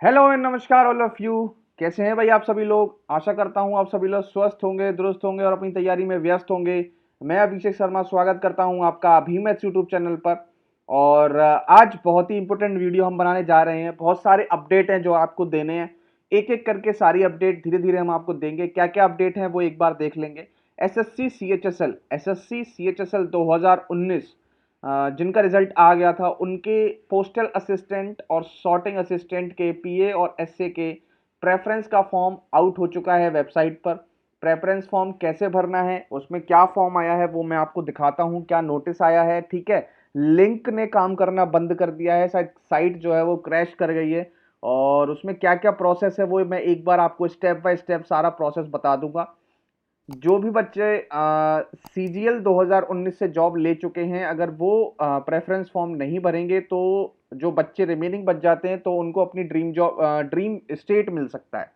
Hello and नमस्कार all of you. कैसे हैं भाई आप सभी लोग। आशा करता हूं आप सभी लोग स्वस्थ होंगे, दुरुस्त होंगे और अपनी तैयारी में व्यस्त होंगे। मैं अभिषेक शर्मा स्वागत करता हूं आपका अभी मैथ्स यूट्यूब चैनल पर। और आज बहुत ही इंपॉर्टेंट वीडियो हम बनाने जा रहे हैं। बहुत सारे अपडेट हैं जो आपको देने हैं। एक एक करके सारी अपडेट धीरे धीरे हम आपको देंगे। क्या क्या अपडेट हैं वो एक बार देख लेंगे। SSC C H S L 2019 जिनका रिजल्ट आ गया था, उनके पोस्टल असिस्टेंट और सॉर्टिंग असिस्टेंट के पीए और एसए के प्रेफरेंस का फॉर्म आउट हो चुका है वेबसाइट पर। प्रेफरेंस फॉर्म कैसे भरना है, उसमें क्या फॉर्म आया है वो मैं आपको दिखाता हूं, क्या नोटिस आया है। ठीक है, लिंक ने काम करना बंद कर दिया है, शायद साइट जो है वो क्रैश कर गई है। और उसमें क्या क्या प्रोसेस है वो मैं एक बार आपको स्टेप बाय स्टेप सारा प्रोसेस बता दूंगा। जो भी बच्चे सीजीएल 2019 से जॉब ले चुके हैं, अगर वो प्रेफरेंस फॉर्म नहीं भरेंगे तो जो बच्चे रिमेनिंग बच जाते हैं तो उनको अपनी ड्रीम जॉब ड्रीम स्टेट मिल सकता है।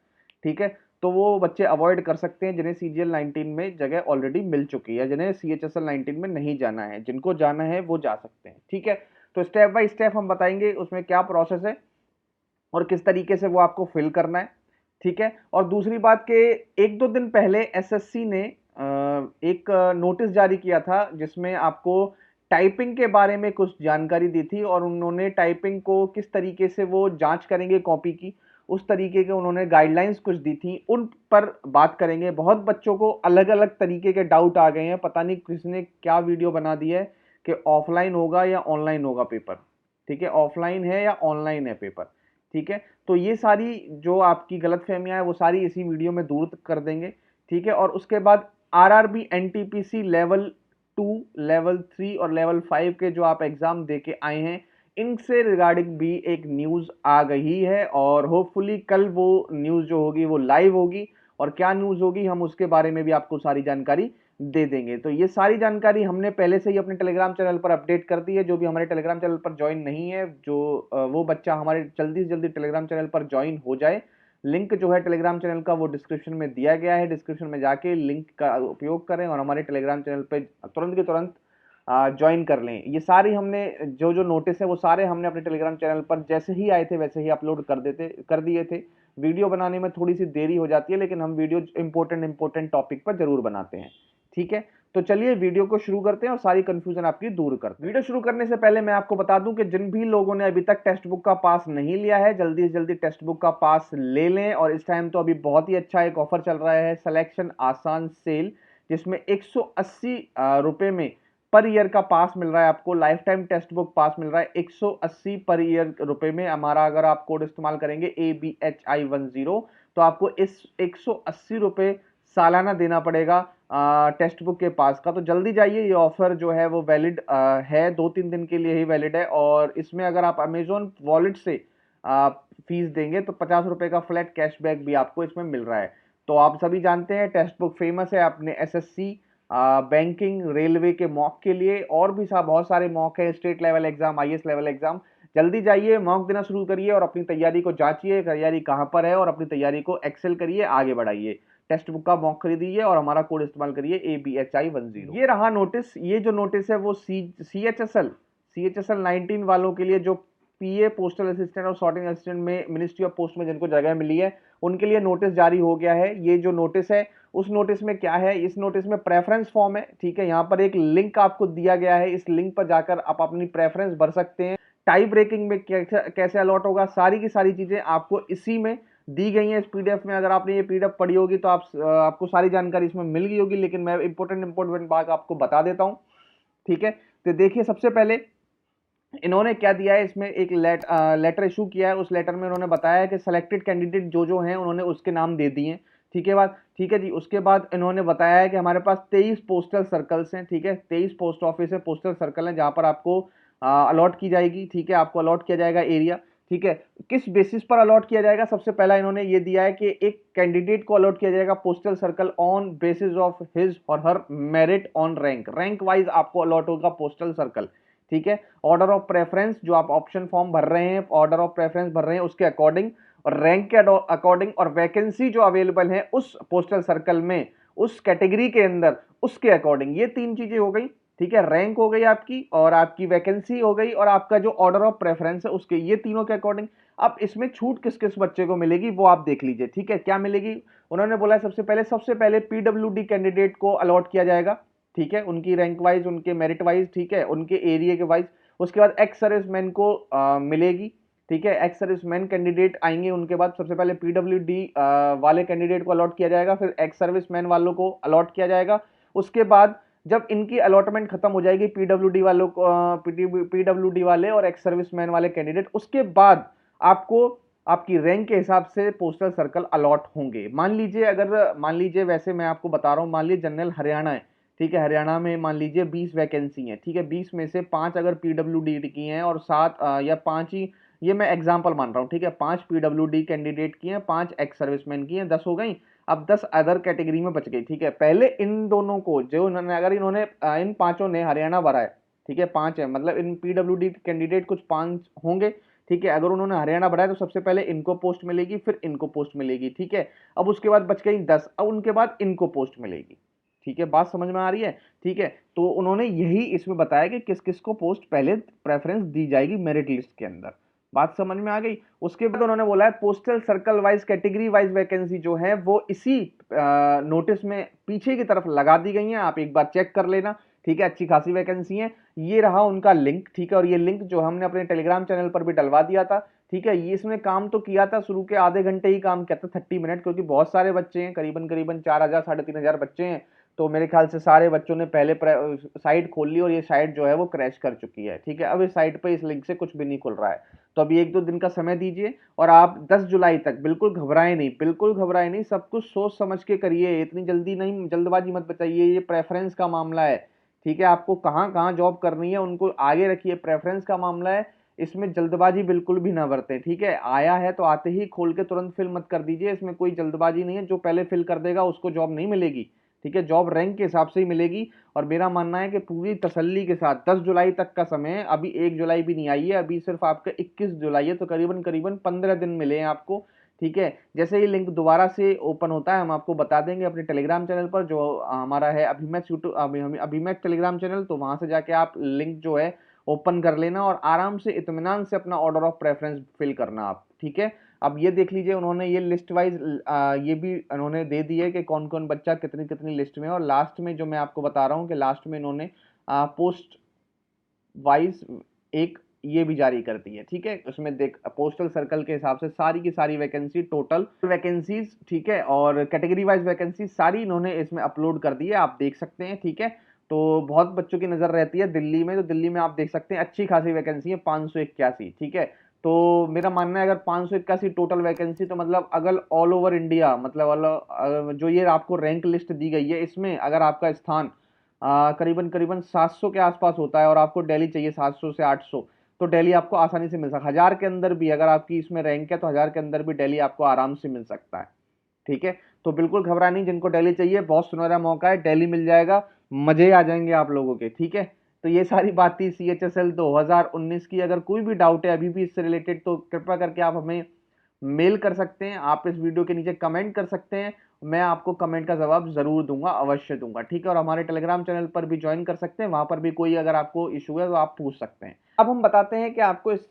ठीक है, तो वो बच्चे अवॉइड कर सकते हैं जिन्हें सीजीएल 19 में जगह ऑलरेडी मिल चुकी है, जिन्हें सीएचएसएल 19 में नहीं जाना है। जिनको जाना है वो जा सकते हैं। ठीक है, तो स्टेप बाय स्टेप हम बताएंगे उसमें क्या प्रोसेस है और किस तरीके से वो आपको फिल करना है। ठीक है, और दूसरी बात के एक दो दिन पहले एसएससी ने एक नोटिस जारी किया था जिसमें आपको टाइपिंग के बारे में कुछ जानकारी दी थी और उन्होंने टाइपिंग को किस तरीके से वो जांच करेंगे कॉपी की, उस तरीके के उन्होंने गाइडलाइंस कुछ दी थी, उन पर बात करेंगे। बहुत बच्चों को अलग अलग तरीके के डाउट आ गए हैं, पता नहीं किसने क्या वीडियो बना दी है कि ऑफलाइन होगा या ऑनलाइन होगा पेपर। ठीक है, ऑफलाइन है या ऑनलाइन है पेपर। ठीक है, तो ये सारी जो आपकी गलतफहमियां हैं वो सारी इसी वीडियो में दूर कर देंगे। ठीक है, और उसके बाद आरआरबी एनटीपीसी लेवल 2, लेवल 3 और लेवल 5 के जो आप एग्जाम दे के आए हैं, इनसे रिगार्डिंग भी एक न्यूज आ गई है और होपफुली कल वो न्यूज जो होगी वो लाइव होगी। और क्या न्यूज होगी हम उसके बारे में भी आपको सारी जानकारी दे देंगे। तो ये सारी जानकारी हमने पहले से ही अपने टेलीग्राम चैनल पर अपडेट कर दी है। जो भी हमारे टेलीग्राम चैनल पर ज्वाइन नहीं है, जो वो बच्चा हमारे जल्दी से जल्दी टेलीग्राम चैनल पर ज्वाइन हो जाए। लिंक जो है टेलीग्राम चैनल का वो डिस्क्रिप्शन में दिया गया है, डिस्क्रिप्शन में जाके लिंक का उपयोग करें और हमारे टेलीग्राम चैनल पर तुरंत के तुरंत ज्वाइन कर लें। ये सारी हमने जो जो नोटिस है वो सारे हमने अपने टेलीग्राम चैनल पर जैसे ही आए थे वैसे ही अपलोड कर दिए थे। वीडियो बनाने में थोड़ी सी देरी हो जाती है, लेकिन हम वीडियो इंपॉर्टेंट टॉपिक पर जरूर बनाते हैं। ठीक है, तो चलिए वीडियो को शुरू करते हैं और सारी कंफ्यूजन आपकी दूर करते हैं। वीडियो शुरू करने से पहले मैं आपको बता दूं कि जिन भी लोगों ने अभी तक टेक्स्ट बुक का पास नहीं लिया है, जल्दी से जल्दी टेक्स्ट बुक का पास ले लें। और इस टाइम तो अभी बहुत ही अच्छा एक ऑफर चल रहा है, सिलेक्शन आसान सेल, जिसमें 180 रुपए में पर ईयर का पास मिल रहा है आपको। लाइफ टाइम टेक्स्ट बुक पास मिल रहा है 180 पर ईयर रुपए में। हमारा अगर आप कोड इस्तेमाल करेंगे ABHI10 तो आपको इस 180 रुपए सालाना देना पड़ेगा टेक्स्ट बुक के पास का। तो जल्दी जाइए, ये ऑफर जो है वो वैलिड है, 2-3 दिन के लिए ही वैलिड है। और इसमें अगर आप अमेजोन वॉलेट से फीस देंगे तो 50 रुपए का फ्लैट कैशबैक भी आपको इसमें मिल रहा है। तो आप सभी जानते हैं टेक्स्ट बुक फेमस है अपने एसएससी, बैंकिंग, रेलवे के मॉक के लिए, और भी बहुत सारे मॉक है, state level exam, IAS level exam. जल्दी जाइए, मॉक देना शुरू करिए और अपनी तैयारी को जांचिए, तैयारी कहां पर है, और अपनी तैयारी को एक्सेल करिए, आगे बढ़ाइए। टेक्स्ट बुक का मॉक खरीदिए और हमारा कोड इस्तेमाल करिए ABHI10। ये रहा नोटिस। ये जो नोटिस है वो सीएचएसएल 19 वालों के लिए, जो पीए, पोस्टल असिस्टेंट और सॉर्टिंग असिस्टेंट में मिनिस्ट्री ऑफ पोस्ट में जिनको जगह मिली है, उनके लिए नोटिस जारी हो गया है। ये जो नोटिस है, उस नोटिस में क्या है, इस नोटिस में प्रेफरेंस फॉर्म है। ठीक है, यहाँ पर एक लिंक आपको दिया गया है, इस लिंक पर जाकर आप अपनी प्रेफरेंस भर सकते हैं। टाइप ब्रेकिंग में कैसे अलॉट होगा, सारी की सारी चीजें आपको इसी में दी गई है, इस पीडीएफ में। अगर आपने ये पीडीएफ पढ़ी होगी तो आपको सारी जानकारी इसमें मिल गई होगी, लेकिन मैं इंपॉर्टेंट बात आपको बता देता हूं। ठीक है, तो देखिए सबसे पहले इन्होंने क्या दिया है, इसमें एक लेटर इशू किया है। उस लेटर में उन्होंने बताया है कि सिलेक्टेड कैंडिडेट जो जो हैं उन्होंने उसके नाम दे दिए हैं। ठीक है जी। उसके बाद इन्होंने बताया है कि हमारे पास 23 पोस्टल सर्कल्स हैं। ठीक है, 23 पोस्ट ऑफिस है, पोस्टल सर्कल है, जहां पर आपको अलॉट की जाएगी। ठीक है, आपको अलॉट किया जाएगा एरिया। ठीक है, किस बेसिस पर अलॉट किया जाएगा, सबसे पहला इन्होंने ये दिया है कि एक कैंडिडेट को अलॉट किया जाएगा postal circle on basis of his और हर मेरिट ऑन रैंक वाइज आपको अलॉट होगा पोस्टल सर्कल। ठीक है, ऑर्डर ऑफ प्रेफरेंस जो आप ऑप्शन फॉर्म भर रहे हैं, ऑर्डर ऑफ प्रेफरेंस भर रहे हैं उसके अकॉर्डिंग, और रैंक के अकॉर्डिंग, और वैकेंसी जो अवेलेबल है उस पोस्टल सर्कल में, उस कैटेगरी के अंदर, उसके अकॉर्डिंग। ये तीन चीजें हो गई। ठीक है, रैंक हो गई आपकी, और आपकी वैकेंसी हो गई, और आपका जो ऑर्डर ऑफ प्रेफरेंस है उसके, ये तीनों के अकॉर्डिंग। अब इसमें छूट किस किस बच्चे को मिलेगी वो आप देख लीजिए। ठीक है, क्या मिलेगी, उन्होंने बोला है सबसे पहले पीडब्ल्यूडी कैंडिडेट को अलॉट किया जाएगा। ठीक है, उनकी रैंक वाइज, उनके मेरिट वाइज, ठीक है, उनके एरिया के वाइज। उसके बाद एक्स सर्विसमैन को मिलेगी। ठीक है, एक्स सर्विसमैन कैंडिडेट आएंगे, उनके बाद सबसे पहले पीडब्ल्यूडी वाले कैंडिडेट को अलॉट किया जाएगा, फिर एक्स सर्विसमैन वालों को अलॉट किया जाएगा। उसके बाद जब इनकी अलॉटमेंट खत्म हो जाएगी, पीडब्ल्यूडी वालों को, पीडब्ल्यूडी वाले और एक्स सर्विसमैन वाले कैंडिडेट, उसके बाद आपको आपकी रैंक के हिसाब से पोस्टल सर्कल अलॉट होंगे। मान लीजिए वैसे मैं आपको बता रहा हूँ, मान लीजिए जनरल हरियाणा है। ठीक है, हरियाणा में मान लीजिए 20 वैकेंसी है। ठीक है, 20 में से 5 अगर पीडब्ल्यूडी की हैं और 7 या 5 ही, ये मैं एग्जांपल मान रहा हूँ। ठीक है, 5 पीडब्ल्यूडी कैंडिडेट की हैं, 5 एक्स सर्विसमैन की हैं, 10 हो गई। अब 10 अदर कैटेगरी में बच गई। ठीक है, पहले इन दोनों को, जो उन्होंने, अगर इन्होंने इन पांचों ने हरियाणा भरा है, ठीक है, 5 है, मतलब इन पीडब्ल्यूडी कैंडिडेट कुछ 5 होंगे। ठीक है, अगर उन्होंने हरियाणा भरा है तो सबसे पहले इनको पोस्ट मिलेगी, फिर इनको पोस्ट मिलेगी। ठीक है, अब उसके बाद बच गई 10, अब उनके बाद इनको पोस्ट मिलेगी। ठीक है, बात समझ में आ रही है। ठीक है, तो उन्होंने यही इसमें बताया कि किस किस को पोस्ट पहले प्रेफरेंस दी जाएगी मेरिट लिस्ट के अंदर। बात समझ में आ गई। उसके बाद उन्होंने बोला है postal circle wise, category wise vacancy जो है वो इसी नोटिस में पीछे की तरफ लगा दी गई है, आप एक बार चेक कर लेना। ठीक है, अच्छी खासी वैकेंसी है। ये रहा उनका लिंक। ठीक है, और ये लिंक जो हमने अपने टेलीग्राम चैनल पर भी डलवा दिया था। ठीक है, ये इसमें काम तो किया था, शुरू के आधे घंटे ही काम किया था, 30 मिनट, क्योंकि बहुत सारे बच्चे हैं, करीबन करीबन 4000 3,500 बच्चे हैं। तो मेरे ख्याल से सारे बच्चों ने पहले साइट खोल ली, और ये साइट जो है वो क्रैश कर चुकी है। ठीक है, अब इस साइट पे इस लिंक से कुछ भी नहीं खुल रहा है। तो अभी 1-2 दिन का समय दीजिए, और आप 10 जुलाई तक बिल्कुल घबराएं नहीं, बिल्कुल घबराएं नहीं, सब कुछ सोच समझ के करिए, इतनी जल्दी नहीं, जल्दबाजी मत बचाइए, ये प्रेफरेंस का मामला है। ठीक है, आपको कहाँ कहाँ जॉब करनी है उनको आगे रखिए, प्रेफरेंस का मामला है, इसमें जल्दबाजी बिल्कुल भी ना बरतें। ठीक है, आया है तो आते ही खोल के तुरंत फिल मत कर दीजिए, इसमें कोई जल्दबाजी नहीं है, जो पहले फिल कर देगा उसको जॉब नहीं मिलेगी। ठीक है, जॉब रैंक के हिसाब से ही मिलेगी। और मेरा मानना है कि पूरी तसल्ली के साथ 10 जुलाई तक का समय है, अभी 1 जुलाई भी नहीं आई है, अभी सिर्फ आपका 21 जुलाई है, तो करीबन करीबन 15 दिन मिले हैं आपको। ठीक है, जैसे ही लिंक दोबारा से ओपन होता है हम आपको बता देंगे अपने टेलीग्राम चैनल पर, जो हमारा है अभिमैक्स यूट्यूब, अभिमैक्स टेलीग्राम चैनल, तो वहां से जाके आप लिंक जो है ओपन कर लेना, और आराम से इत्मीनान से अपना ऑर्डर ऑफ प्रेफरेंस फिल करना आप। ठीक है, अब ये देख लीजिए, उन्होंने ये लिस्ट वाइज ये भी उन्होंने दे दी है कि कौन कौन बच्चा कितनी कितनी लिस्ट में है, और लास्ट में जो मैं आपको बता रहा हूँ कि लास्ट में इन्होंने पोस्ट वाइज एक ये भी जारी कर दी है। ठीक है, उसमें देख पोस्टल सर्कल के हिसाब से सारी की सारी वैकेंसी, टोटल वैकेंसीज, ठीक है, और कैटेगरी वाइज वैकेंसी सारी इन्होंने इसमें अपलोड कर दी है, आप देख सकते हैं। ठीक है, तो बहुत बच्चों की नजर रहती है दिल्ली में, तो दिल्ली में आप देख सकते हैं अच्छी खासी वैकेंसी है, 581। ठीक है, तो मेरा मानना है अगर 581 टोटल वैकेंसी, तो मतलब अगर ऑल ओवर इंडिया, मतलब जो ये आपको रैंक लिस्ट दी गई है, इसमें अगर आपका स्थान करीबन करीबन 700 के आसपास होता है, और आपको दिल्ली चाहिए 700 से 800, तो दिल्ली आपको आसानी से मिल सकता है। 1000 के अंदर भी अगर आपकी इसमें रैंक है, तो 1000 के अंदर भी दिल्ली आपको आराम से मिल सकता है। ठीक है, तो बिल्कुल घबरा नहीं, जिनको दिल्ली चाहिए बहुत सुनहरा मौका है, दिल्ली मिल जाएगा, मजे आ जाएंगे आप लोगों के। ठीक है, तो ये सारी बात थी CHSL 2019 की। अगर कोई भी डाउट है अभी भी इससे रिलेटेड, तो कृपया करके आप हमें मेल कर सकते हैं, आप इस वीडियो के नीचे कमेंट कर सकते हैं, मैं आपको कमेंट का जवाब जरूर दूंगा, अवश्य दूंगा। ठीक है, और हमारे टेलीग्राम चैनल पर भी ज्वाइन कर सकते हैं, वहां पर भी कोई अगर आपको इशू है तो आप पूछ सकते हैं। अब हम बताते हैं कि आपको इस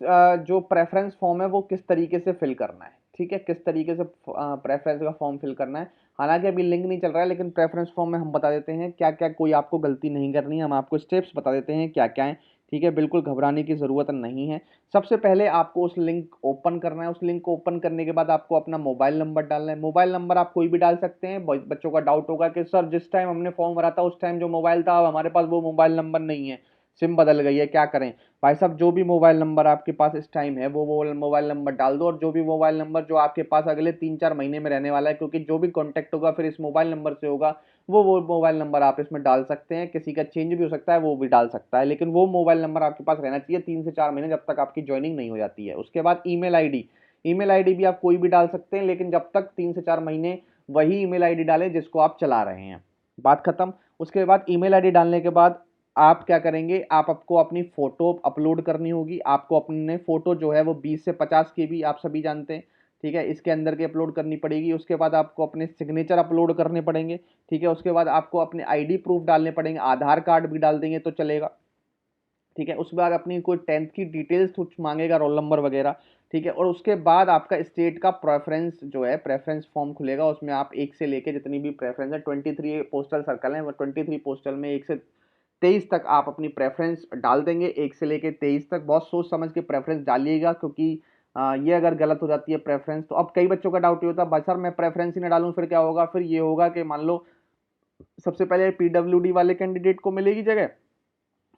जो प्रेफरेंस फॉर्म है वो किस तरीके से फिल करना है। ठीक है, किस तरीके से प्रेफरेंस का फॉर्म फिल करना है। हालांकि अभी लिंक नहीं चल रहा है, लेकिन प्रेफरेंस फॉर्म में हम बता देते हैं क्या क्या कोई आपको गलती नहीं करनी है, हम आपको स्टेप्स बता देते हैं क्या क्या है। ठीक है, बिल्कुल घबराने की ज़रूरत नहीं है। सबसे पहले आपको उस लिंक ओपन करना है, उस लिंक को ओपन करने के बाद आपको अपना मोबाइल नंबर डालना है। मोबाइल नंबर आप कोई भी डाल सकते हैं। बच्चों का डाउट होगा कि सर जिस टाइम हमने फॉर्म भरा था उस टाइम जो मोबाइल था, अब हमारे पास वो मोबाइल नंबर नहीं है, सिम बदल गई है, क्या करें। भाई साहब, जो भी मोबाइल नंबर आपके पास इस टाइम है वो मोबाइल नंबर डाल दो, और जो भी मोबाइल नंबर जो आपके पास अगले 3-4 महीने में रहने वाला है, क्योंकि जो भी कॉन्टैक्ट होगा फिर इस मोबाइल नंबर से होगा, वो मोबाइल नंबर आप इसमें डाल सकते हैं। किसी का चेंज भी हो सकता है, वो भी डाल सकता है, लेकिन वो मोबाइल नंबर आपके पास रहना चाहिए 3 से 4 महीने, जब तक आपकी ज्वाइनिंग नहीं हो जाती है। उसके बाद ईमेल आईडी भी आप कोई भी डाल सकते हैं, लेकिन जब तक 3 से 4 महीने वही ईमेल आईडी डालें जिसको आप चला रहे हैं। बात खत्म। उसके बाद ईमेल आईडी डालने के बाद आप क्या करेंगे, आपको अपनी फोटो अपलोड करनी होगी। आपको अपने फोटो जो है वो 20 से 50 KB, आप सभी जानते हैं। ठीक है, इसके अंदर की अपलोड करनी पड़ेगी। उसके बाद आपको अपने सिग्नेचर अपलोड करने पड़ेंगे, ठीक है। उसके बाद आपको अपने आईडी प्रूफ डालने पड़ेंगे, आधार कार्ड भी डाल देंगे तो चलेगा, ठीक है। उसके बाद अपनी कोई 10th की डिटेल्स कुछ मांगेगा, रोल नंबर वगैरह, ठीक है। और उसके बाद आपका स्टेट का प्रेफरेंस जो है, प्रेफरेंस फॉर्म खुलेगा, उसमें आप 1 से लेके जितनी भी प्रेफरेंस है, 23 पोस्टल सर्कल है, वो 23 पोस्टल में 1 से 23 तक आप अपनी प्रेफरेंस डाल देंगे। 1 से लेके 23 तक बहुत सोच समझ के प्रेफरेंस डालिएगा, क्योंकि ये अगर गलत हो जाती है प्रेफरेंस, तो अब कई बच्चों का डाउट ये होता है, भाई सर मैं प्रेफरेंस ही ना डालूं फिर क्या होगा? फिर ये होगा कि मान लो सबसे पहले पीडब्ल्यूडी वाले कैंडिडेट को मिलेगी जगह,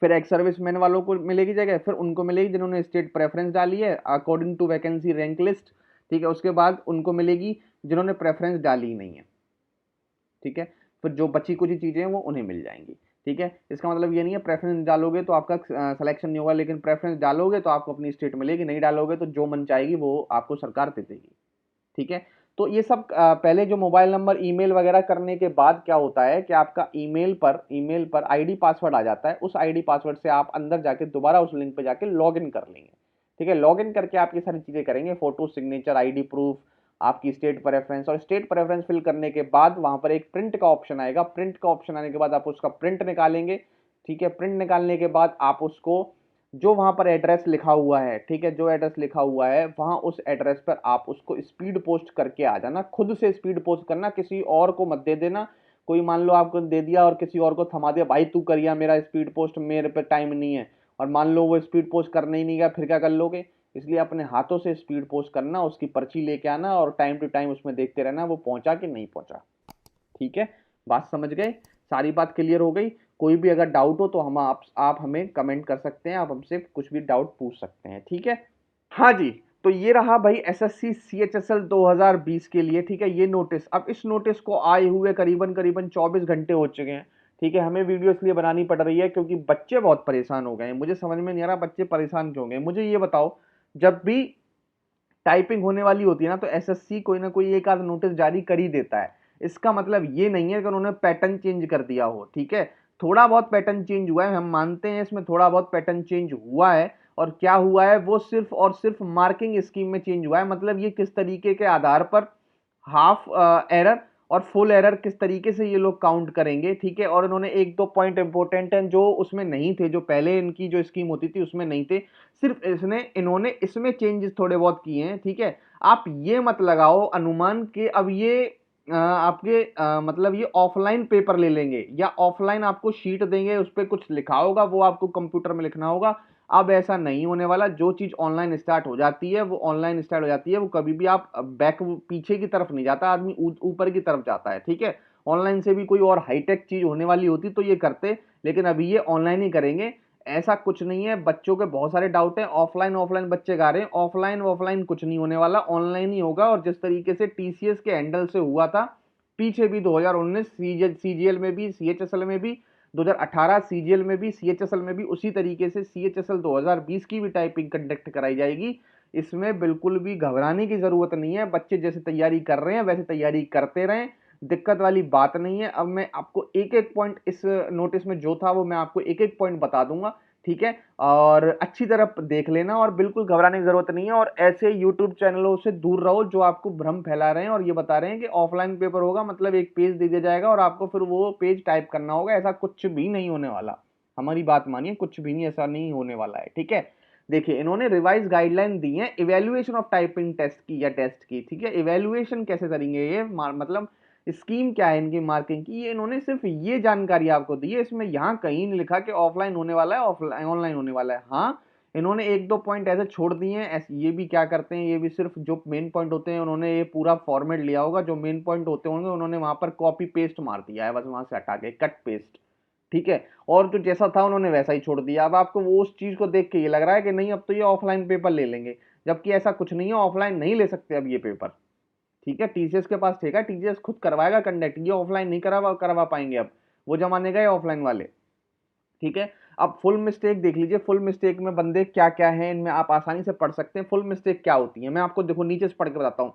फिर एक्स सर्विसमैन वालों को मिलेगी जगह, फिर उनको मिलेगी जिन्होंने स्टेट प्रेफरेंस डाली है according to vacancy rank list, ठीक है। उसके बाद उनको मिलेगी जिन्होंने प्रेफरेंस डाली ही नहीं है, ठीक है। फिर जो बची कुछ चीजें हैं वो उन्हें मिल जाएंगी, ठीक है। इसका मतलब ये नहीं है प्रेफरेंस डालोगे तो आपका सिलेक्शन नहीं होगा, लेकिन प्रेफरेंस डालोगे तो आपको अपनी स्टेट मिलेगी, नहीं डालोगे तो जो मन चाहेगी वो आपको सरकार दे देगी, ठीक है। तो ये सब पहले जो मोबाइल नंबर ईमेल वगैरह करने के बाद क्या होता है कि आपका ईमेल पर आईडी पासवर्ड आ जाता है। उस आईडी पासवर्ड से आप अंदर जाके दोबारा उस लिंक पे जाके लॉगिन कर लेंगे, ठीक है। लॉगिन करके आप ये सारी चीजें करेंगे, फोटो, सिग्नेचर, आईडी प्रूफ, आपकी स्टेट प्रेफरेंस, और स्टेट प्रेफरेंस फिल करने के बाद वहां पर एक प्रिंट का ऑप्शन आएगा। प्रिंट का ऑप्शन आने के बाद आप उसका प्रिंट निकालेंगे, ठीक है। प्रिंट निकालने के बाद आप उसको जो वहां पर एड्रेस लिखा हुआ है, ठीक है, जो एड्रेस लिखा हुआ है वहां उस एड्रेस पर आप उसको स्पीड पोस्ट करके आ जाना। खुद से स्पीड पोस्ट करना, किसी और को मत दे देना। कोई मान लो आपको दे दिया और किसी और को थमा दिया, भाई तू करिया मेरा स्पीड पोस्ट, मेरे पे टाइम नहीं है, और मान लो वो स्पीड पोस्ट करने ही नहीं गया, फिर क्या कर लोगे? इसलिए अपने हाथों से स्पीड पोस्ट करना, उसकी पर्ची लेके आना और टाइम टू टाइम उसमें देखते रहना वो पहुंचा कि नहीं पहुंचा, ठीक है। बात समझ गए? सारी बात क्लियर हो गई? कोई भी अगर डाउट हो तो हम आप हमें कमेंट कर सकते हैं, आप हमसे कुछ भी डाउट पूछ सकते हैं, ठीक है। हाँ जी, तो ये रहा भाई एसएससी सीएचएसएल 2020 के लिए, ठीक है, ये नोटिस। अब इस नोटिस को आए हुए करीबन करीबन 24 घंटे हो चुके हैं, ठीक है। हमें वीडियो इसलिए बनानी पड़ रही है क्योंकि बच्चे बहुत परेशान हो गए हैं। मुझे समझ में नहीं आ रहा बच्चे परेशान क्यों हो गए। मुझे ये बताओ, जब भी टाइपिंग होने वाली होती है ना, तो एसएससी कोई ना कोई एक आध नोटिस जारी कर ही देता है। इसका मतलब ये नहीं है कि उन्होंने पैटर्न चेंज कर दिया हो, ठीक है। थोड़ा बहुत पैटर्न चेंज हुआ है, हम मानते हैं इसमें थोड़ा बहुत पैटर्न चेंज हुआ है। और क्या हुआ है, वो सिर्फ और सिर्फ मार्किंग स्कीम में चेंज हुआ है। मतलब ये किस तरीके के आधार पर हाफ एरर और फुल एरर किस तरीके से ये लोग काउंट करेंगे, ठीक है। और इन्होंने एक दो पॉइंट इंपॉर्टेंट हैं जो उसमें नहीं थे, जो पहले इनकी जो स्कीम होती थी उसमें नहीं थे, सिर्फ इन्होंने इसमें चेंजेस थोड़े बहुत किए हैं, ठीक है। आप ये मत लगाओ अनुमान के अब ये आपके मतलब ये ऑफलाइन पेपर ले लेंगे या ऑफलाइन आपको शीट देंगे, उस पर कुछ लिखा होगा, वो आपको कंप्यूटर में लिखना होगा। अब ऐसा नहीं होने वाला। जो चीज ऑनलाइन स्टार्ट हो जाती है वो ऑनलाइन स्टार्ट हो जाती है, वो कभी भी आप बैक पीछे की तरफ नहीं जाता, आदमी ऊपर की तरफ जाता है, ठीक है। ऑनलाइन से भी कोई और हाईटेक चीज होने वाली होती तो ये करते, लेकिन अभी ये ऑनलाइन ही करेंगे। ऐसा कुछ नहीं है। बच्चों के बहुत सारे डाउट हैं, ऑफलाइन ऑफलाइन बच्चे गा रहे हैं, ऑफलाइन ऑफलाइन कुछ नहीं होने वाला, ऑनलाइन ही होगा। और जिस तरीके से टीसीएस के हैंडल से हुआ था पीछे भी 2019 सीजीएल में भी, सीएचएसएल में भी, 2018 सीजीएल में भी, सीएचएसएल में भी, उसी तरीके से सीएचएसएल 2020 की भी टाइपिंग कंडक्ट कराई जाएगी। इसमें बिल्कुल भी घबराने की जरूरत नहीं है। बच्चे जैसे तैयारी कर रहे हैं वैसे तैयारी करते रहें, दिक्कत वाली बात नहीं है। अब मैं आपको एक एक पॉइंट इस नोटिस में जो था वो मैं आपको एक एक पॉइंट बता दूंगा, ठीक है। और अच्छी तरह देख लेना और बिल्कुल घबराने की जरूरत नहीं है। और ऐसे यूट्यूब चैनलों से दूर रहो जो आपको भ्रम फैला रहे हैं और ये बता रहे हैं कि ऑफलाइन पेपर होगा मतलब एक पेज दे दिया जाएगा और आपको फिर वो पेज टाइप करना होगा। ऐसा कुछ भी नहीं होने वाला, हमारी बात मानिए, कुछ भी नहीं, ऐसा नहीं होने वाला है, ठीक है। देखिए इन्होंने रिवाइज गाइडलाइन दी है इवेल्युएशन ऑफ टाइपिंग टेस्ट की या टेस्ट की, ठीक है। इवेल्युएशन कैसे करेंगे ये, मतलब स्कीम क्या है इनकी मार्किंग की, ये इन्होंने सिर्फ ये जानकारी आपको दी है। इसमें यहाँ कहीं नहीं लिखा कि ऑफलाइन होने वाला है, ऑफलाइन ऑनलाइन होने वाला है। हाँ, इन्होंने एक दो पॉइंट ऐसे छोड़ दिए हैं। ऐसे ये भी क्या करते हैं, ये भी सिर्फ जो मेन पॉइंट होते हैं उन्होंने ये पूरा फॉर्मेट लिया होगा, जो मेन पॉइंट होते होंगे उन्होंने वहां पर कॉपी पेस्ट मार दिया है, बस वहां से हटा के कट पेस्ट, ठीक है। और जो जैसा था उन्होंने वैसा ही छोड़ दिया। अब आपको वो उस चीज को देख के ये लग रहा है कि नहीं अब तो ये ऑफलाइन पेपर ले लेंगे, जबकि ऐसा कुछ नहीं है, ऑफलाइन नहीं ले सकते अब ये पेपर, ठीक है। टीसीएस के पास ठीक है, टीसीएस खुद करवाएगा कंडक्ट, ये ऑफलाइन नहीं करवा पाएंगे अब, वो जमाने गए ऑफलाइन वाले, ठीक है। अब फुल मिस्टेक देख लीजिए, फुल मिस्टेक में बंदे क्या क्या है, इनमें आप आसानी से पढ़ सकते हैं फुल मिस्टेक क्या होती है। मैं आपको देखो नीचे से पढ़ के बताता हूं।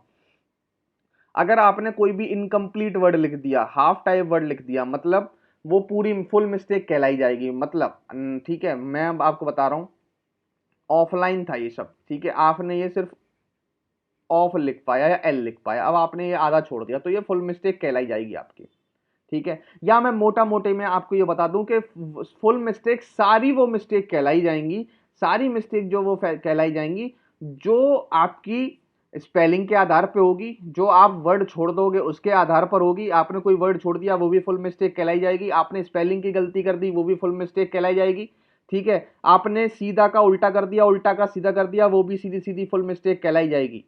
अगर आपने कोई भी इनकम्प्लीट वर्ड लिख दिया, हाफ टाइप वर्ड लिख दिया, मतलब वो पूरी फुल मिस्टेक कहलाई जाएगी। मतलब ठीक है, मैं अब आपको बता रहा हूं, ऑफलाइन था ये सब, ठीक है। आपने ये सिर्फ ऑफ लिख पाया या एल लिख पाया, अब आपने ये आधा छोड़ दिया तो ये फुल मिस्टेक कहलाई जाएगी आपकी, ठीक है। या मैं मोटा मोटे में आपको ये बता दूं कि फुल मिस्टेक सारी वो मिस्टेक कहलाई जाएंगी, सारी मिस्टेक जो वो कहलाई जाएंगी जो आपकी स्पेलिंग के आधार पे होगी, जो आप वर्ड छोड़ दोगे उसके आधार पर होगी। आपने कोई वर्ड छोड़ दिया वो भी फुल मिस्टेक कहलाई जाएगी, आपने स्पेलिंग की गलती कर दी वो भी फुल मिस्टेक कहलाई जाएगी, ठीक है। आपने सीधा का उल्टा कर दिया, उल्टा का सीधा कर दिया, वो भी सीधी सीधी फुल मिस्टेक कहलाई जाएगी,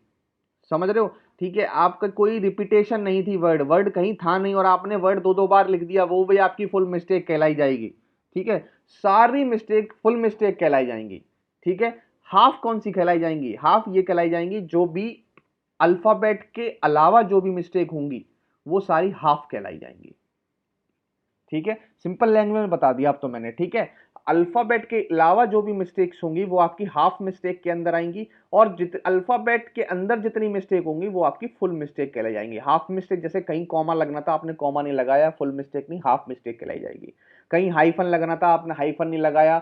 समझ रहे हो, ठीक है। आपका कोई रिपीटेशन नहीं थी, वर्ड वर्ड कहीं था नहीं और आपने वर्ड दो दो बार लिख दिया, वो भी आपकी फुल मिस्टेक कहलाई जाएगी, ठीक है। सारी मिस्टेक फुल मिस्टेक कहलाई जाएंगी, ठीक है। हाफ कौन सी कहलाई जाएंगी, हाफ ये कहलाई जाएंगी जो भी अल्फाबेट के अलावा जो भी मिस्टेक होंगी वो सारी हाफ कहलाई जाएंगी, ठीक है। सिंपल लैंग्वेज में बता दिया अब तो मैंने, ठीक है। अल्फाबेट के अलावा जो भी मिस्टेक्स होंगी वो आपकी हाफ मिस्टेक के अंदर आएंगी, और अल्फाबेट के अंदर जितनी मिस्टेक होंगी वो आपकी फुल मिस्टेक कहलाई जाएंगी। हाफ मिस्टेक जैसे कहीं कॉमा लगना था आपने कॉमा नहीं लगाया, फुल मिस्टेक नहीं, हाफ मिस्टेक कहलाई जाएगी। कहीं हाइफन लगना था आपने हाइफन नहीं लगाया,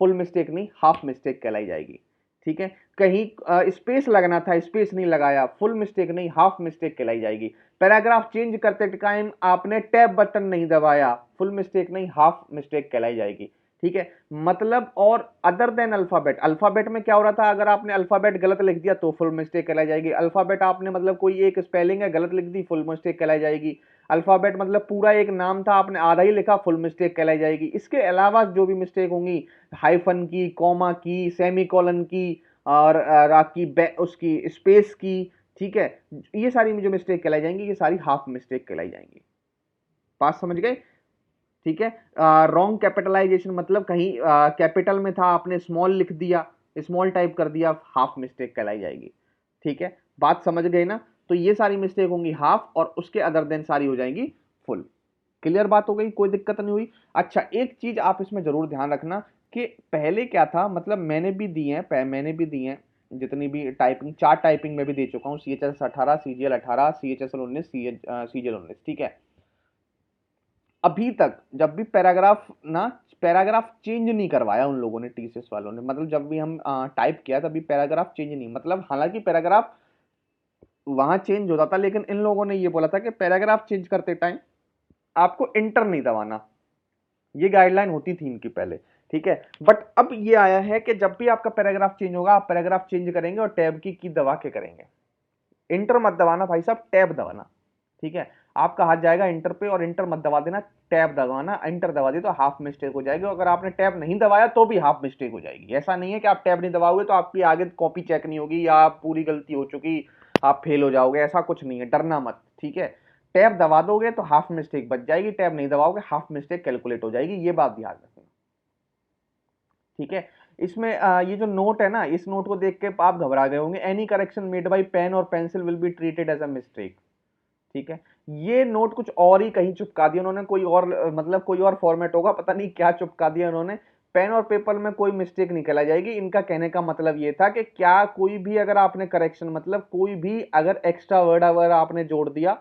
फुल मिस्टेक नहीं, हाफ मिस्टेक कहलाई जाएगी, ठीक है। कहीं स्पेस लगना था स्पेस नहीं लगाया, फुल मिस्टेक नहीं, हाफ मिस्टेक कहलाई जाएगी। पैराग्राफ चेंज करते टाइम आपने टैब बटन नहीं दबाया, फुल मिस्टेक नहीं, हाफ मिस्टेक कहलाई जाएगी, ठीक है। मतलब और अदर देन अल्फाबेट, अल्फाबेट में क्या हो रहा था, अगर आपने अल्फाबेट गलत लिख दिया तो फुल मिस्टेक कहलाई जाएगी। अल्फाबेट आपने मतलब कोई एक स्पेलिंग है गलत लिख दी, फुल मिस्टेक कहलाई जाएगी। अल्फाबेट मतलब पूरा एक नाम था आपने आधा ही लिखा, फुल मिस्टेक कहलाई जाएगी। इसके अलावा जो भी मिस्टेक होंगी हाइफन की, कॉमा की, सेमीकोलन की और आपकी उसकी स्पेस की, ठीक है, ये सारी जो मिस्टेक कहलाई जाएंगी ये सारी हाफ मिस्टेक कहलाई जाएंगी। बात समझ गए, ठीक है। रॉन्ग कैपिटलाइजेशन मतलब कहीं कैपिटल में था आपने स्मॉल लिख दिया, स्मॉल टाइप कर दिया, हाफ मिस्टेक कहलाई जाएगी, ठीक है। बात समझ गए ना, तो ये सारी मिस्टेक होंगी हाफ और उसके अदर देन सारी हो जाएंगी फुल। क्लियर बात हो गई, कोई दिक्कत नहीं हुई। अच्छा एक चीज आप इसमें जरूर ध्यान रखना कि पहले क्या था, मतलब मैंने भी दी हैं जितनी भी टाइपिंग, 4 टाइपिंग में भी दे चुका हूँ, CHS 18, CGL 18, CHSL 19, CGL 19, ठीक है। अभी तक जब भी पैराग्राफ चेंज नहीं करवाया उन लोगों ने, TCS वालों ने, मतलब जब भी हम टाइप किया तभी पैराग्राफ चेंज नहीं, मतलब हालांकि पैराग्राफ वहां चेंज होता था लेकिन इन लोगों ने ये बोला था कि पैराग्राफ चेंज करते टाइम आपको इंटर नहीं दबाना, ये गाइडलाइन होती थी इनकी पहले, ठीक है। बट अब ये आया है कि जब भी आपका पैराग्राफ चेंज होगा आप पैराग्राफ चेंज करेंगे और टैब की दबा के करेंगे, इंटर मत दबाना भाई साहब, टैब दबाना, ठीक है। आपका हाथ जाएगा इंटर पे और इंटर मत दबा देना, टैब दबाना। इंटर दबा दी तो हाफ मिस्टेक हो जाएगी, अगर आपने टैब नहीं दबाया तो भी हाफ मिस्टेक हो जाएगी। ऐसा नहीं है कि आप टैब नहीं दबाओगे तो आपकी आगे कॉपी चेक नहीं होगी या आप पूरी गलती हो चुकी आप फेल हो जाओगे, ऐसा कुछ नहीं है, डरना मत, ठीक है। टैब दबा दोगे तो हाफ मिस्टेक बच जाएगी, टैब नहीं दबाओगे हाफ मिस्टेक कैलकुलेट हो जाएगी, ये बात ध्यान रखना, ठीक है। इसमें ये जो नोट है ना, इस नोट को देख के आप घबरा गए होंगे, any correction made by pen और pencil will be treated as a mistake, ठीक है। ये नोट कुछ और ही कहीं चिपका दिया उन्होंने, कोई और मतलब कोई और फॉर्मेट होगा, पता नहीं क्या चिपका दिया उन्होंने। पेन और पेपर में कोई मिस्टेक नहीं कहलाई जाएगी। इनका कहने का मतलब ये था कि क्या कोई भी अगर आपने करेक्शन मतलब कोई भी अगर एक्स्ट्रा वर्ड अगर आपने जोड़ दिया,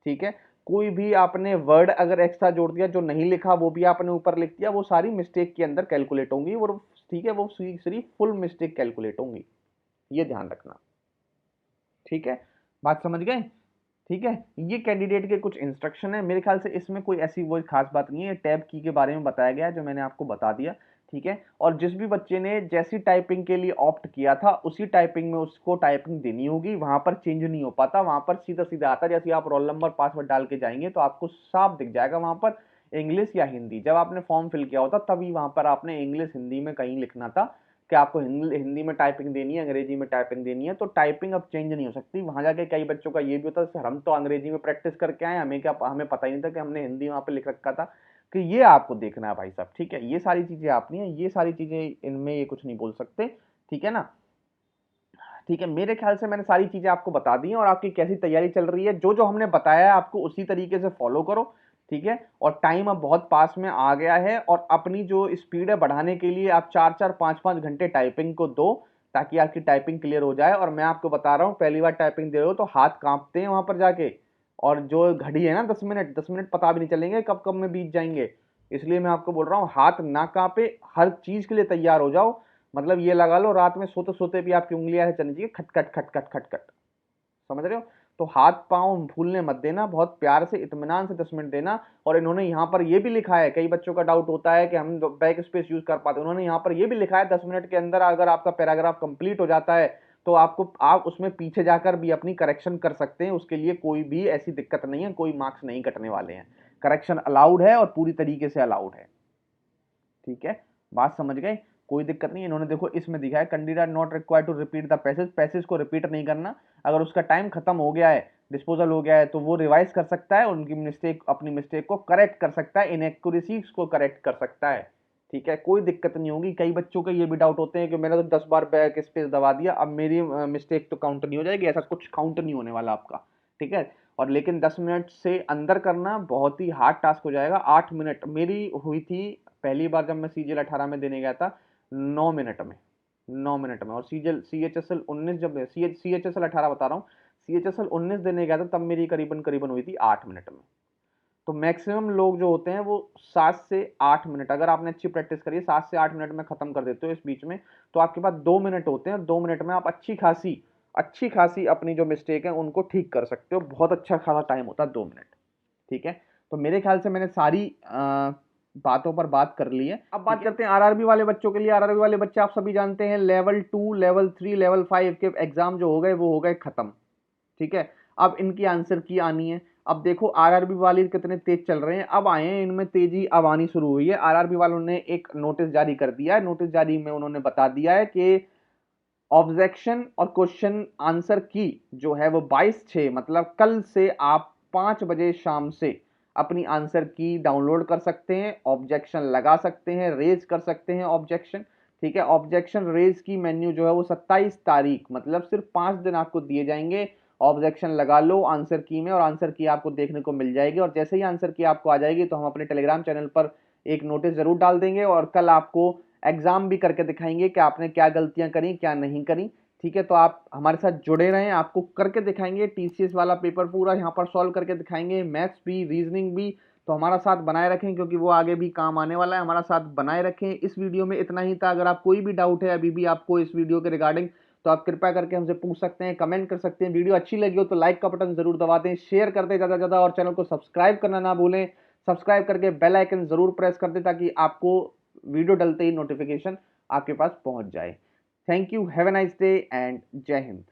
ठीक है, कोई भी आपने वर्ड अगर एक्स्ट्रा जोड़ दिया जो नहीं लिखा वो भी आपने ऊपर लिख दिया, वो सारी मिस्टेक के अंदर कैलकुलेट होंगी, और ठीक है वो सिर्फ फुल मिस्टेक कैलकुलेट होंगी, ये ध्यान रखना, ठीक है। बात समझ गए, ठीक है। ये कैंडिडेट के कुछ इंस्ट्रक्शन है, मेरे ख्याल से इसमें कोई ऐसी वो खास बात नहीं है, टैब की के बारे में बताया गया है जो मैंने आपको बता दिया, ठीक है। और जिस भी बच्चे ने जैसी टाइपिंग के लिए ऑप्ट किया था उसी टाइपिंग में उसको टाइपिंग देनी होगी, वहां पर चेंज नहीं हो पाता, वहां पर सीधा सीधा आता, जैसे आप रोल नंबर पासवर्ड डाल के जाएंगे तो आपको साफ दिख जाएगा वहां पर इंग्लिश या हिंदी। जब आपने फॉर्म फिल किया होता तभी वहां पर आपने इंग्लिश हिंदी में कहीं लिखना था कि आपको हिंदी में टाइपिंग देनी है, अंग्रेजी में टाइपिंग देनी है, तो टाइपिंग अब चेंज नहीं हो सकती। वहां जाके कई बच्चों का ये भी होता है सर हम तो अंग्रेजी में प्रैक्टिस करके आए, हमें पता ही नहीं था कि हमने हिंदी वहां पे लिख रखा था, कि ये आपको देखना है भाई साहब, ठीक है। ये सारी चीजें आपनी है, ये सारी चीजें इनमें ये कुछ नहीं बोल सकते, ठीक है ना, ठीक है। मेरे ख्याल से मैंने सारी चीजें आपको बता दी हैं और आपकी कैसी तैयारी चल रही है, जो जो हमने बताया है आपको उसी तरीके से फॉलो करो, ठीक है। और टाइम अब बहुत पास में आ गया है और अपनी जो स्पीड है बढ़ाने के लिए आप 4-4 5-5 घंटे टाइपिंग को दो ताकि आपकी टाइपिंग क्लियर हो जाए। और मैं आपको बता रहा हूँ पहली बार टाइपिंग दे रहे हो तो हाथ कांपते हैं वहां पर जाके, और जो घड़ी है ना 10 मिनट पता भी नहीं चलेंगे कब कब में बीत जाएंगे, इसलिए मैं आपको बोल रहा हूँ हाथ ना कांपे, हर चीज के लिए तैयार हो जाओ। मतलब ये लगा लो रात में सोते सोते भी आपकी उंगलियां ऐसे चलनी चाहिए, खटखट खटखट खटखट, समझ रहे हो? तो हाथ पाँव फूलने मत देना, बहुत प्यार से इत्मीनान से 10 मिनट देना। और इन्होंने यहाँ पर ये भी लिखा है, कई बच्चों का डाउट होता है कि हम बैक स्पेस यूज कर पाते हैं, उन्होंने यहाँ पर ये भी लिखा है 10 मिनट के अंदर अगर आपका पैराग्राफ कंप्लीट हो जाता है तो आप उसमें पीछे जाकर भी अपनी करेक्शन कर सकते हैं, उसके लिए कोई भी ऐसी दिक्कत नहीं है, कोई मार्क्स नहीं कटने वाले हैं, करेक्शन अलाउड है और पूरी तरीके से अलाउड है। ठीक है, बात समझ गए? कोई दिक्कत नहीं है। इन्होंने देखो इसमें दिखा है candidate not required to repeat the passage, passage को रिपीट नहीं करना, अगर उसका टाइम खत्म हो गया है, डिस्पोजल हो गया है, तो वो रिवाइज कर सकता है, उनकी मिस्टेक, अपनी मिस्टेक को करेक्ट कर सकता है, इनएक्यूरेसीज को करेक्ट कर सकता है। ठीक है, कोई दिक्कत नहीं होगी। कई बच्चों के ये भी डाउट होते हैं कि मैंने तो 10 बार बैक स्पेस दबा दिया, अब मेरी मिस्टेक तो काउंट नहीं हो जाएगी, ऐसा कुछ काउंट नहीं होने वाला आपका। ठीक है, और लेकिन 10 मिनट से अंदर करना बहुत ही हार्ड टास्क हो जाएगा। 8 मिनट मेरी हुई थी पहली बार जब मैं सीजीएल 18 में देने गया था, 9 मिनट में, 9 मिनट में। और सीएचएसएल 19 जब सीएचएसएल 18 बता रहा हूँ, सीएचएसएल 19 देने गया था तब मेरी करीबन करीबन हुई थी 8 मिनट में। तो मैक्सिमम लोग जो होते हैं वो 7 से 8 मिनट, अगर आपने अच्छी प्रैक्टिस करी है 7 से 8 मिनट में खत्म कर देते हो इस बीच में, तो आपके पास 2 मिनट होते हैं, 2 मिनट में आप अच्छी खासी अपनी जो मिस्टेक है उनको ठीक कर सकते हो। बहुत अच्छा खासा टाइम होता है 2 मिनट। ठीक है, तो मेरे ख्याल से मैंने सारी बातों पर बात कर ली है। अब बात करते हैं आरआरबी वाले बच्चों के लिए। आरआरबी वाले बच्चे आप सभी जानते हैं लेवल 2, लेवल 3, लेवल 5 के एग्जाम जो हो गए वो हो गए खत्म। ठीक है, अब इनकी आंसर की आनी है। अब देखो आरआरबी वाले कितने तेज चल रहे हैं, अब आए हैं इनमें तेजी अब आनी शुरू हुई है। आरआरबी वालों ने एक नोटिस जारी कर दिया है, नोटिस जारी में उन्होंने बता दिया है कि ऑब्जेक्शन और क्वेश्चन आंसर की जो है वो 22/6 मतलब कल से आप 5 बजे शाम से अपनी आंसर की डाउनलोड कर सकते हैं, ऑब्जेक्शन लगा सकते हैं, रेज कर सकते हैं ऑब्जेक्शन। ठीक है, ऑब्जेक्शन रेज की मेन्यू जो है वो 27 तारीख मतलब सिर्फ 5 दिन आपको दिए जाएंगे। ऑब्जेक्शन लगा लो आंसर की में और आंसर की आपको देखने को मिल जाएगी। और जैसे ही आंसर की आपको आ जाएगी तो हम अपने टेलीग्राम चैनल पर एक नोटिस जरूर डाल देंगे और कल आपको एग्जाम भी करके दिखाएंगे कि आपने क्या गलतियां करी क्या नहीं करी। ठीक है, तो आप हमारे साथ जुड़े रहें, आपको करके दिखाएंगे टीसीएस वाला पेपर पूरा यहाँ पर सॉल्व करके दिखाएंगे, मैथ्स भी रीजनिंग भी। तो हमारा साथ बनाए रखें क्योंकि वो आगे भी काम आने वाला है, हमारा साथ बनाए रखें। इस वीडियो में इतना ही था। अगर आप कोई भी डाउट है अभी भी आपको इस वीडियो के रिगार्डिंग, तो आप कृपया करके हमसे पूछ सकते हैं, कमेंट कर सकते हैं। वीडियो अच्छी लगी हो तो लाइक का बटन जरूर दबा दें, शेयर कर दें ज़्यादा से ज़्यादा और चैनल को सब्सक्राइब करना ना भूलें। सब्सक्राइब करके बेल आइकन जरूर प्रेस कर दें ताकि आपको वीडियो डलते ही नोटिफिकेशन आपके पास पहुंच जाए। Thank you, have a nice day and जय हिंद।